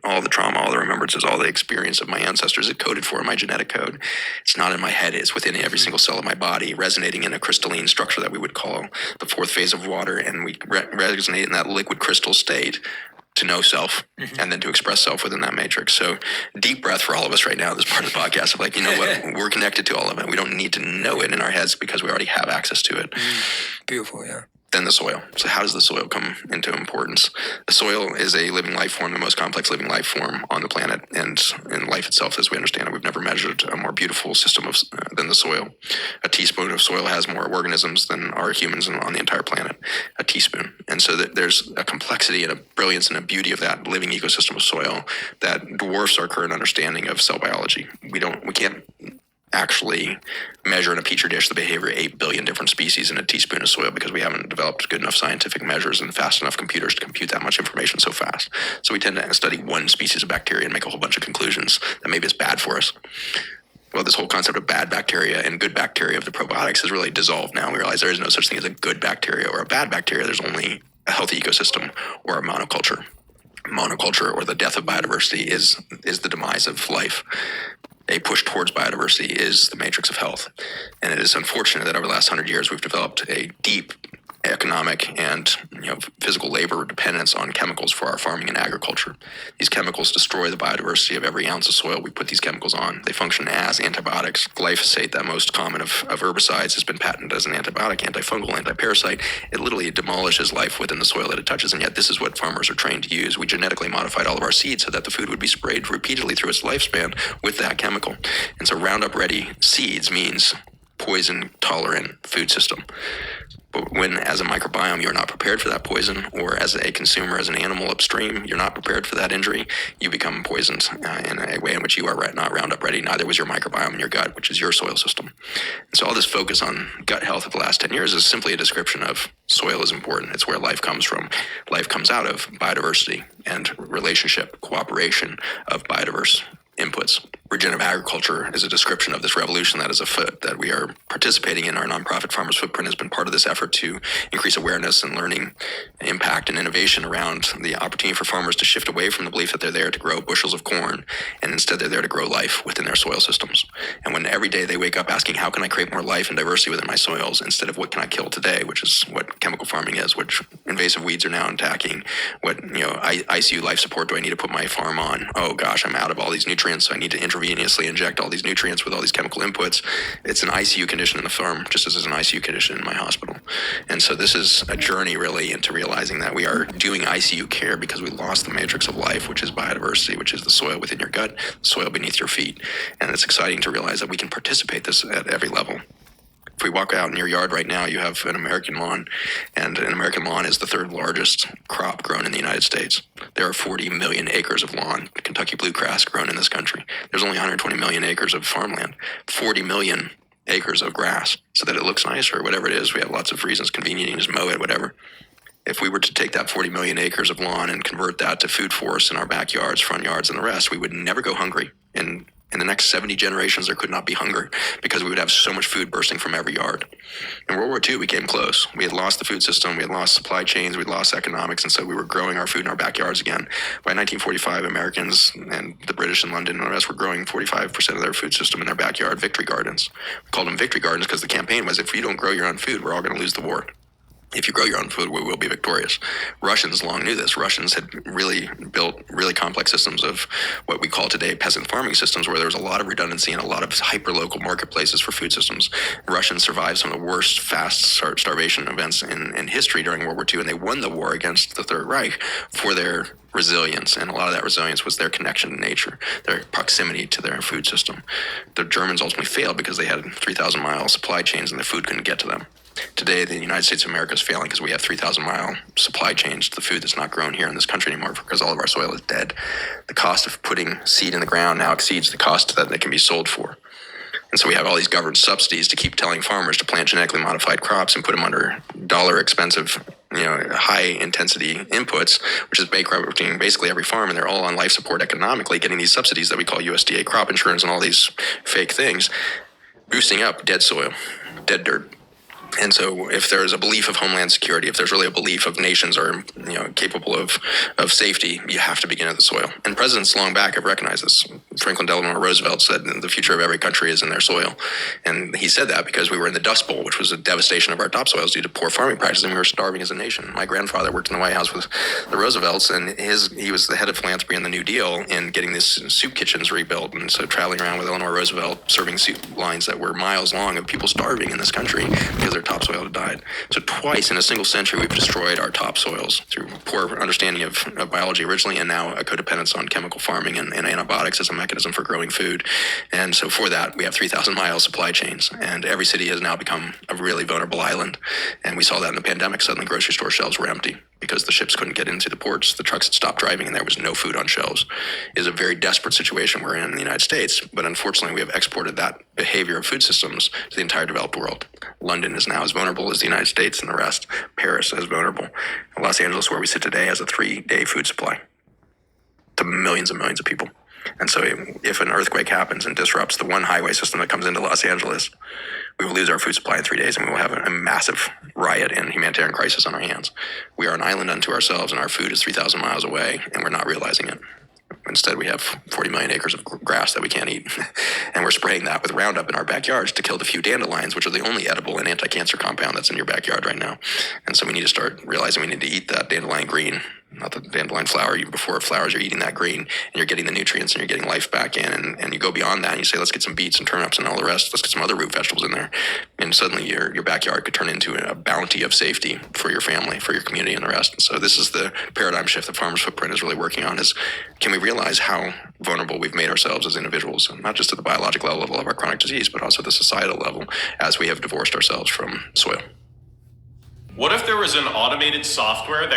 all the trauma, all the remembrances, all the experience of my ancestors is coded for in my genetic code. It's not in my head, it's within every single cell of my body, resonating in a crystalline structure that we would call the fourth phase of water, and we resonate in that liquid crystal state to know self and then to express self within that matrix. So deep breath for all of us right now, this part of the podcast of like, you know what, we're connected to all of it. We don't need to know it in our heads because we already have access to it. Beautiful, yeah. Then the soil. So how does the soil come into importance? The soil is a living life form, the most complex living life form on the planet, and in life itself as we understand it. We've never measured a more beautiful system than the soil. A teaspoon of soil has more organisms than are humans on the entire planet. A teaspoon. And so there's a complexity and a brilliance and a beauty of that living ecosystem of soil that dwarfs our current understanding of cell biology. We can't actually measure in a petri dish the behavior of 8 billion different species in a teaspoon of soil because we haven't developed good enough scientific measures and fast enough computers to compute that much information so fast. So we tend to study one species of bacteria and make a whole bunch of conclusions that maybe it's bad for us. Well, this whole concept of bad bacteria and good bacteria of the probiotics is really dissolved now. We realize there is no such thing as a good bacteria or a bad bacteria. There's only a healthy ecosystem or a monoculture. Monoculture, or the death of biodiversity, is the demise of life. A push towards biodiversity is the matrix of health. And it is unfortunate that over the last 100 years, we've developed a deep economic and physical labor dependence on chemicals for our farming and agriculture. These chemicals destroy the biodiversity of every ounce of soil we put these chemicals on. They function as antibiotics. Glyphosate, that most common of herbicides, has been patented as an antibiotic, antifungal, antiparasite. It literally demolishes life within the soil that it touches, and yet this is what farmers are trained to use. We genetically modified all of our seeds so that the food would be sprayed repeatedly through its lifespan with that chemical. And so Roundup Ready seeds means poison-tolerant food system. But when, as a microbiome, you're not prepared for that poison, or as a consumer, as an animal upstream, you're not prepared for that injury, you become poisoned in a way in which you are not Roundup Ready. Neither was your microbiome in your gut, which is your soil system. And so all this focus on gut health of the last 10 years is simply a description of soil is important. It's where life comes from. Life comes out of biodiversity and relationship, cooperation of biodiverse inputs. Regenerative agriculture is a description of this revolution that is afoot, that we are participating in. Our nonprofit Farmers Footprint has been part of this effort to increase awareness and learning, impact, and innovation around the opportunity for farmers to shift away from the belief that they're there to grow bushels of corn, and instead they're there to grow life within their soil systems. And when every day they wake up asking, how can I create more life and diversity within my soils, instead of what can I kill today, which is what chemical farming is, which invasive weeds are now attacking, what ICU life support do I need to put my farm on? Oh gosh, I'm out of all these nutrients, so I need to intravenously inject all these nutrients with all these chemical inputs. It's an ICU condition in the farm, just as it's an ICU condition in my hospital. And so this is a journey really into realizing that we are doing ICU care because we lost the matrix of life, which is biodiversity, which is the soil within your gut, the soil beneath your feet. And it's exciting to realize that we can participate this at every level. If we walk out in your yard right now, you have an American lawn, and an American lawn is the third largest crop grown in the United States. There are 40 million acres of lawn, Kentucky bluegrass, grown in this country. There's only 120 million acres of farmland, 40 million acres of grass, so that it looks nice or whatever it is. We have lots of reasons, convenient, you can just mow it, whatever. If we were to take that 40 million acres of lawn and convert that to food forests in our backyards, front yards, and the rest, we would never go hungry. In the next 70 generations, there could not be hunger because we would have so much food bursting from every yard. In World War II, we came close. We had lost the food system, we had lost supply chains, we'd lost economics, and so we were growing our food in our backyards again. By 1945, Americans and the British in London and the rest were growing 45% of their food system in their backyard, victory gardens. We called them victory gardens because the campaign was, if you don't grow your own food, we're all going to lose the war. If you grow your own food, we will be victorious. Russians long knew this. Russians had really built really complex systems of what we call today peasant farming systems, where there was a lot of redundancy and a lot of hyper-local marketplaces for food systems. Russians survived some of the worst fast starvation events in history during World War II, and they won the war against the Third Reich for their resilience, and a lot of that resilience was their connection to nature, their proximity to their food system. The Germans ultimately failed because they had 3,000-mile supply chains and the food couldn't get to them. Today, the United States of America is failing because we have 3,000-mile supply chains to the food that's not grown here in this country anymore because all of our soil is dead. The cost of putting seed in the ground now exceeds the cost that they can be sold for. And so we have all these government subsidies to keep telling farmers to plant genetically modified crops and put them under dollar expensive, high intensity inputs, which is bankrupting basically every farm, and they're all on life support economically, getting these subsidies that we call USDA crop insurance and all these fake things, boosting up dead soil, dead dirt. And so if there's a belief of homeland security, if there's really a belief of nations are capable of safety, you have to begin at the soil. And presidents long back have recognized this. Franklin Delano Roosevelt said the future of every country is in their soil. And he said that because we were in the Dust Bowl, which was a devastation of our topsoils due to poor farming practices, and we were starving as a nation. My grandfather worked in the White House with the Roosevelts, and he was the head of philanthropy in the New Deal in getting these soup kitchens rebuilt. And so traveling around with Eleanor Roosevelt, serving soup lines that were miles long of people starving in this country because their topsoil had died. So twice in a single century, we've destroyed our topsoils through poor understanding of biology originally, and now a codependence on chemical farming and antibiotics as a mechanism for growing food. And so for that, we have 3,000-mile supply chains, and every city has now become a really vulnerable island. And we saw that in the pandemic. Suddenly grocery store shelves were empty because the ships couldn't get into the ports. The trucks had stopped driving, and there was no food on shelves. It is a very desperate situation we're in the United States, but unfortunately, we have exported that behavior of food systems to the entire developed world. London is now as vulnerable as the United States and the rest. Paris is vulnerable. Los Angeles, where we sit today, has a 3-day food supply to millions and millions of people. And so if an earthquake happens and disrupts the one highway system that comes into Los Angeles, we will lose our food supply in 3 days, and we will have a massive riot and humanitarian crisis on our hands. We are an island unto ourselves, and our food is 3,000 miles away, and we're not realizing it. Instead, we have 40 million acres of grass that we can't eat. And we're spraying that with Roundup in our backyards to kill the few dandelions, which are the only edible and anti-cancer compound that's in your backyard right now. And so we need to start realizing we need to eat that dandelion green, not the dandelion flower. Before it flowers, you're eating that green, and you're getting the nutrients, and you're getting life back in. And you go beyond that, and you say, let's get some beets and turnips and all the rest. Let's get some other root vegetables in there. And suddenly your backyard could turn into a bounty of safety for your family, for your community, and the rest. And so this is the paradigm shift that Farmers Footprint is really working on, is can we realize how vulnerable we've made ourselves as individuals, and not just at the biological level of our chronic disease, but also the societal level as we have divorced ourselves from soil. What if there was an automated software that